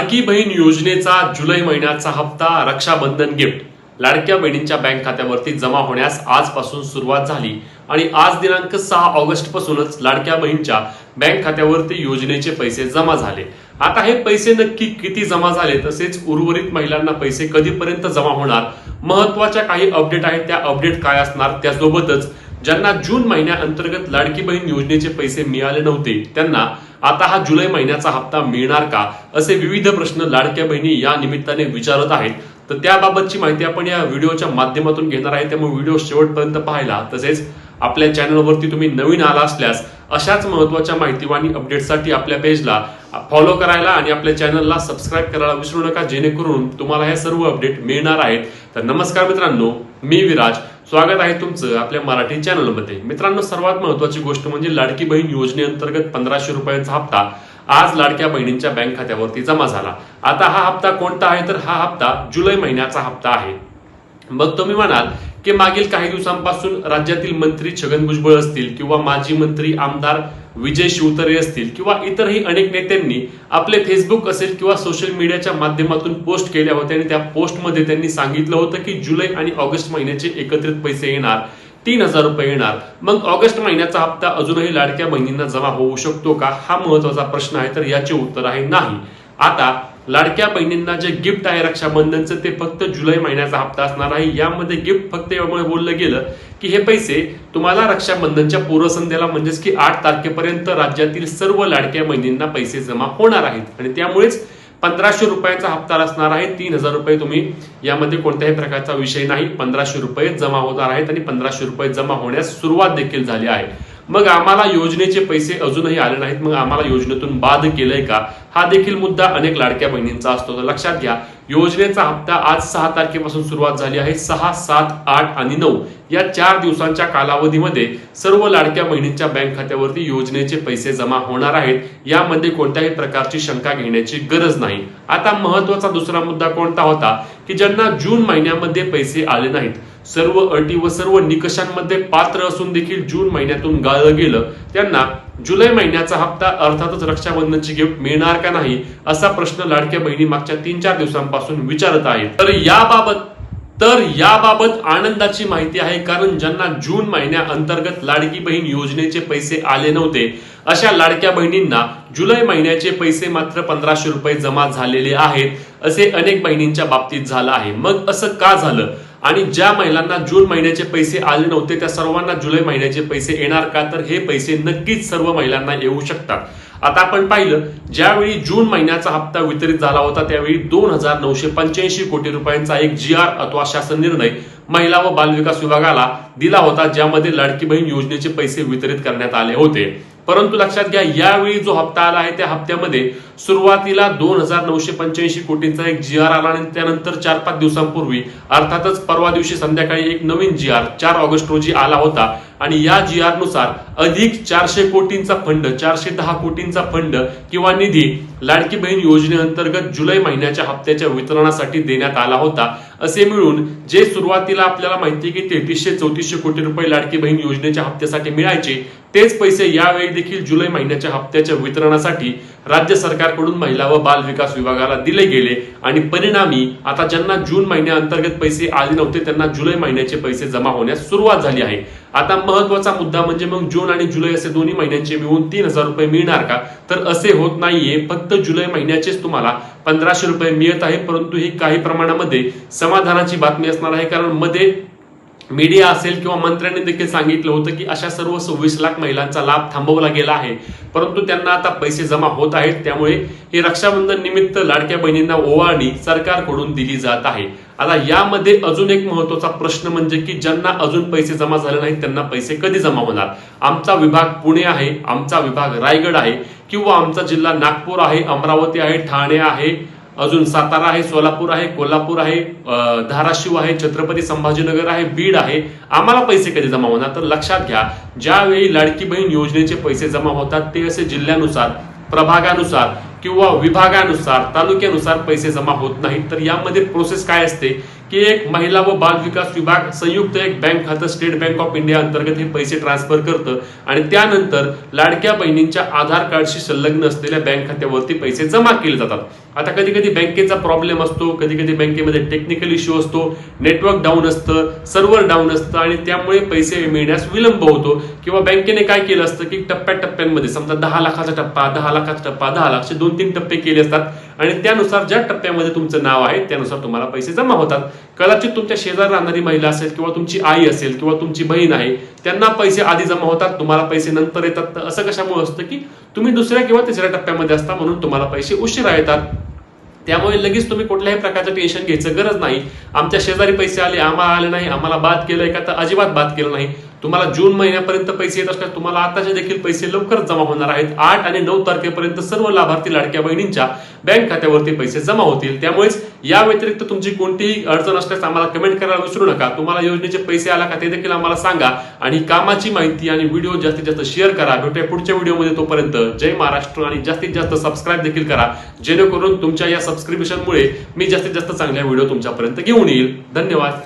लाडकी बहीण योजनेचा जुलै महिन्याचा हप्ता रक्षाबंधन गिफ्ट लाडक्या बहिणींच्या बँक खात्यावरती जमा होण्यास आजपासून सुरुवात झाली आणि आज दिनांक 6 ऑगस्ट पासूनच लाडक्या बहिणींच्या बँक खात्यावरती योजनेचे पैसे जमा झाले। आता हे पैसे नक्की किती जमा झाले, तसेच उर्वरित महिलांना पैसे कधीपर्यंत जमा होणार, महत्त्वाच्या काही अपडेट आहेत, त्या अपडेट काय असणार, त्यासोबतच ज्यांना जून महिन्याअंतर्गत लाडकी बहीण योजनेचे पैसे मिळाले नव्हते त्यांना आता हा जुलै महिन्याचा हप्ता मिळणार का, असे विविध प्रश्न लाडक्या बहिणी या निमित्ताने विचारत आहेत। तर त्याबाबतची माहिती आपण या व्हिडिओच्या माध्यमातून घेणार आहे, त्यामुळे व्हिडिओ शेवटपर्यंत पाहायला, तसेच आपल्या चॅनलवरती तुम्ही नवीन आला असल्यास अशाच महत्त्वाच्या माहिती आणि अपडेटसाठी आपल्या पेजला फॉलो करायला आणि आपल्या चॅनलला सबस्क्राईब करायला विसरू नका, जेणेकरून तुम्हाला हे सर्व अपडेट मिळणार आहेत। तर नमस्कार मित्रांनो, मी विराज, स्वागत आहे तुमचं आपल्या मराठी चॅनलमध्ये। मित्रांनो, सर्वात महत्त्वाची गोष्ट म्हणजे लाडकी बहीण योजनेअंतर्गत 1500 रुपयांचा हप्ता आज लाडक्या बहिणींच्या बँक खात्यावरती जमा झाला। आता हा हप्ता कोणता आहे, तर हा हप्ता जुलै महिन्याचा हप्ता आहे। मग तुम्ही म्हणाल की मागील काही दिवसांपासून राज्यातील मंत्री छगन भुजबळ असतील किंवा माजी मंत्री आमदार विजय शिवतारे असतील किंवा इतरही अनेक नेत्यांनी आपले फेसबुक असेल किंवा सोशल मीडियाच्या माध्यमातून पोस्ट केल्या होत्या आणि त्या पोस्टमध्ये त्यांनी सांगितलं होतं की जुलै आणि ऑगस्ट महिन्याचे एकत्रित पैसे येणार, 3000 रुपये येणार। मग ऑगस्ट महिन्याचा हप्ता अजूनही लाडक्या बहिणींना जमा होऊ शकतो का, हा महत्त्वाचा प्रश्न आहे। तर याचे उत्तर आहे नाही। आता लाडक्या बहिणींना जे गिफ्ट आहे रक्षाबंधनचं ते फक्त जुलै महिन्याचा हप्ता असणार आहे। यामध्ये गिफ्ट फक्त एवढं बोललं गेलं की हे पैसे तुम्हाला रक्षाबंधनच्या पूर्वसंध्येला म्हणजेच की 8 तारखेपर्यंत राज्यातील सर्व लाडक्या बहिणींना पैसे जमा होणार आहेत आणि त्यामुळेच 1500 रुपयाचा हप्ता असणार आहे। 3000 रुपये तुम्ही यामध्ये कोणत्याही प्रकारचा विषय नाही, 1500 रुपये जमा होणार आहेत आणि 1500 रुपये जमा होण्यास सुरुवात देखील झाली आहे। मग आम्हाला योजनेचे पैसे अजूनही आले नाहीत, मग आम्हाला योजनेतून बाद केलंय का, हा देखील मुद्दा अनेक लाडक्या बहिणींचा असतो। तर लक्षात घ्या, योजनेचा हप्ता आज 6 तारखेपासून सुरुवात झाली आहे। 6, 7, 8 आणि 9 या 4 दिवसांच्या कालावधीमध्ये सर्व लाडक्या बहिणींच्या बँक खात्यावरती योजनेचे पैसे जमा होणार आहेत। यामध्ये कोणत्याही प्रकारची शंका घेण्याची गरज नाही। आता महत्त्वाचा दुसरा मुद्दा कोणता होता की ज्यांना जून महिन्यामध्ये पैसे आले नाहीत, सर्व अटी व सर्व निकषांमध्ये पात्र असून देखील जून महिन्यातून गाळलं गेलं, त्यांना जुलै महिन्याचा हप्ता अर्थातच रक्षाबंधनची गिफ्ट मिळणार का नाही, असा प्रश्न लाडक्या बहिणी मागच्या 3-4 दिवसांपासून विचारत आहेत। तर याबाबत आनंदाची माहिती आहे, कारण ज्यांना जून महिन्याअंतर्गत लाडकी बहीण योजनेचे पैसे आले नव्हते अशा लाडक्या बहिणींना जुलै महिन्याचे पैसे मात्र 1500 रुपये जमा झालेले आहेत, असे अनेक बहिणींच्या बाबतीत झालं आहे। मग असं का झालं आणि ज्या महिलांना जून महिन्याचे पैसे आले नव्हते त्या सर्वांना जुलै महिन्याचे पैसे येणार का, तर हे पैसे नक्कीच सर्व महिलांना येऊ शकतात। आता आपण पाहिलं, ज्यावेळी जून महिन्याचा हप्ता वितरित झाला होता त्यावेळी 2985 कोटी रुपयांचा एक GR अथवा शासन निर्णय महिला व बालविकास विभागाला दिला होता, ज्यामध्ये लाडकी बहीण योजनेचे पैसे वितरित करण्यात आले होते। परंतु लक्षात घ्या, यावेळी जो हप्ता आला आहे त्या हप्त्यामध्ये सुरुवातीला 2985 कोटींचा एक GR आला आणि त्यानंतर 4-5 दिवसांपूर्वी अर्थातच परवा दिवशी संध्याकाळी एक नवीन GR 4 ऑगस्ट रोजी आला होता आणि या GR नुसार अधिक 400 कोटींचा फंड, 410 कोटींचा फंड किंवा निधी लाडकी बहीण योजनेअंतर्गत जुलै महिन्याच्या हप्त्याच्या वितरणासाठी देण्यात आला होता। असे मिळून जे सुरुवातीला आपल्याला माहिती की 3334 कोटी रुपये लाडकी बहीण योजनेच्या हप्त्यासाठी मिळायचे, तेच पैसे यावेळी देखील जुलै महिन्याच्या हप्त्याच्या वितरणासाठी राज्य सरकारकडून महिला व बाल विकास विभागाला दिले गेले आणि परिणामी आता ज्यांना जून महिन्याअंतर्गत पैसे आले नव्हते त्यांना जुलै महिन्याचे पैसे जमा होण्यास सुरुवात झाली आहे। आता महत्त्वाचा मुद्दा म्हणजे मग जून आणि जुलै असे दोन्ही महिन्यांचे मिळून 3000 रुपये मिळणार का, तर असे होत नाहीये। फक्त जुलै महिन्याचेच तुम्हाला 1500 रुपये मिळत आहे, परंतु ही काही प्रमाणामध्ये समाधानाची बातमी असणार आहे, कारण मध्ये मीडिया असेल किंवा मंत्र्यांनी देखील सांगितलं होतं की अशा सर्व 26 लाख महिलांचा लाभ थांबवला गेला आहे, परंतु त्यांना आता पैसे जमा होत आहेत। त्यामुळे हे रक्षाबंधन निमित्त लाडक्या बहिणींना ओवाळणी सरकारकडून दिली जात आहे। आता यामध्ये अजून एक महत्त्वाचा प्रश्न म्हणजे की ज्यांना अजून पैसे जमा झाले नाहीत त्यांना पैसे कधी जमा होणार। आमचा विभाग पुणे आहे, आमचा विभाग रायगड आहे किंवा आमचा जिल्हा नागपूर आहे, अमरावती आहे, ठाणे आहे, अजून सातारा आहे, सोलापूर आहे, कोल्हापूर आहे, धाराशिव आहे, छत्रपती संभाजीनगर आहे, बीड आहे, आम्हाला पैसे कधी जमा होणार। तर लक्षात घ्या, ज्यावेळी लाडकी बहीण योजनेचे पैसे जमा होतात ते असे जिल्ह्यानुसार, प्रभागानुसार किंवा विभागानुसार, तालुक्यानुसार पैसे जमा होत नाहीत। तर यामध्ये प्रोसेस काय असते की एक महिला व बाल विकास विभाग संयुक्त एक बँक खातं स्टेट बँक ऑफ इंडिया अंतर्गत हे पैसे ट्रान्सफर करतं आणि त्यानंतर लाडक्या बहिणींच्या आधार कार्डशी संलग्न असलेल्या बँक खात्यावरती पैसे जमा केले जातात। आता कधी कधी बँकेचा प्रॉब्लेम असतो, कधी कधी बँकेमध्ये टेक्निकल इश्यू असतो, नेटवर्क डाऊन असतं, सर्व्हर डाऊन असतं आणि त्यामुळे पैसे मिळण्यास विलंब होतो. किंवा बँकेने काय केलं असतं की टप्प्याटप्प्यांमध्ये समजा 10 लाखाचा टप्पा, 10 लाखाचा टप्पा, 10 लाख 2-3 टप्पे केले असतात आणि त्यानुसार ज्या टप्प्यामध्ये तुमचं नाव आहे त्यानुसार तुम्हाला पैसे जमा होतात. कदाचित तुमच्या शेजारी राहणारी महिला असेल किंवा तुमची आई असेल किंवा तुमची बहीण आहे, त्यांना पैसे आधी जमा होतात, तुम्हाला पैसे नंतर येतात. तर असं कशामुळे असतं की तुम्ही दुसऱ्या किंवा तिसऱ्या टप्प्यामध्ये असता म्हणून तुम्हाला पैसे उशिरा येतात. त्यामुळे लगेच तुम्ही कुठल्याही प्रकारचं टेन्शन घ्यायचं गरज नाही. आमच्या शेजारी पैसे आले, आम्हाला आले नाही, आम्हाला बाद केलंय का? तर अजिबात बाद केलं नाही. तुम्हाला जून महिन्यापर्यंत पैसे येत असतात, तुम्हाला आताचे देखील पैसे लवकरच जमा होणार आहेत. 8 आणि 9 तारखेपर्यंत सर्व लाभार्थी लाडक्या बहिणींच्या बँक खात्यावरती पैसे जमा होतील. त्यामुळेच या व्यतिरिक्त तुमची कोणतीही अडचण असल्यास आम्हाला कमेंट करायला विसरू नका. तुम्हाला योजनेचे पैसे आला का ते देखील आम्हाला सांगा आणि कामाची माहिती आणि व्हिडिओ जास्तीत जास्त शेअर करा. भेटूया पुढच्या व्हिडिओमध्ये. तोपर्यंत जय महाराष्ट्र आणि जास्तीत जास्त सबस्क्राईब देखील करा, जेणेकरून तुमच्या या सबस्क्रिप्शनमुळे मी जास्तीत जास्त चांगल्या व्हिडिओ तुमच्यापर्यंत घेऊन येईल. धन्यवाद.